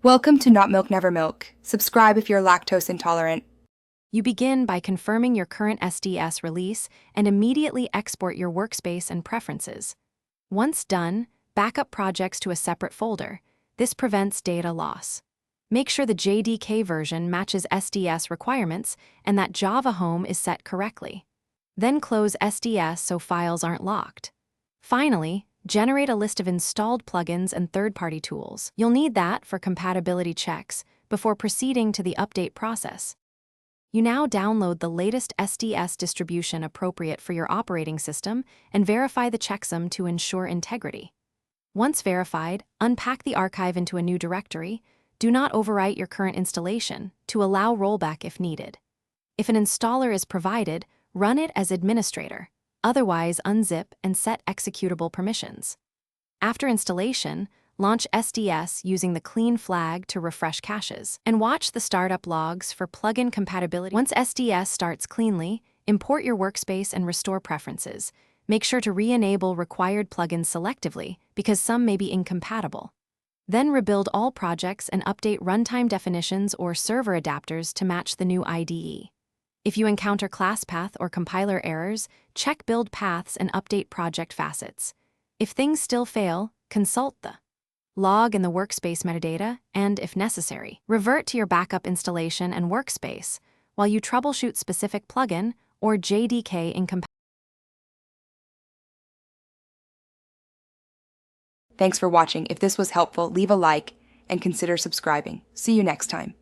Welcome to Not Milk Never Milk. Subscribe if you're lactose intolerant. You begin by confirming your current SDS release and immediately export your workspace and preferences. Once done, backup projects to a separate folder. This prevents data loss. Make sure the JDK version matches SDS requirements and that Java Home is set correctly. Then close SDS so files aren't locked. Finally, generate a list of installed plugins and third-party tools. You'll need that for compatibility checks before proceeding to the update process. You now download the latest SDS distribution appropriate for your operating system and verify the checksum to ensure integrity. Once verified, unpack the archive into a new directory. Do not overwrite your current installation to allow rollback if needed. If an installer is provided, run it as administrator. Otherwise, unzip and set executable permissions. After installation, launch SDS using the clean flag to refresh caches, and watch the startup logs for plugin compatibility. Once SDS starts cleanly, import your workspace and restore preferences. Make sure to re-enable required plugins selectively because some may be incompatible. Then rebuild all projects and update runtime definitions or server adapters to match the new IDE. If you encounter class path or compiler errors, check build paths and update project facets. If things still fail, consult the log in the workspace metadata and, if necessary, revert to your backup installation and workspace while you troubleshoot specific plugin or JDK incompatibility. Thanks for watching. If this was helpful, leave a like and consider subscribing. See you next time.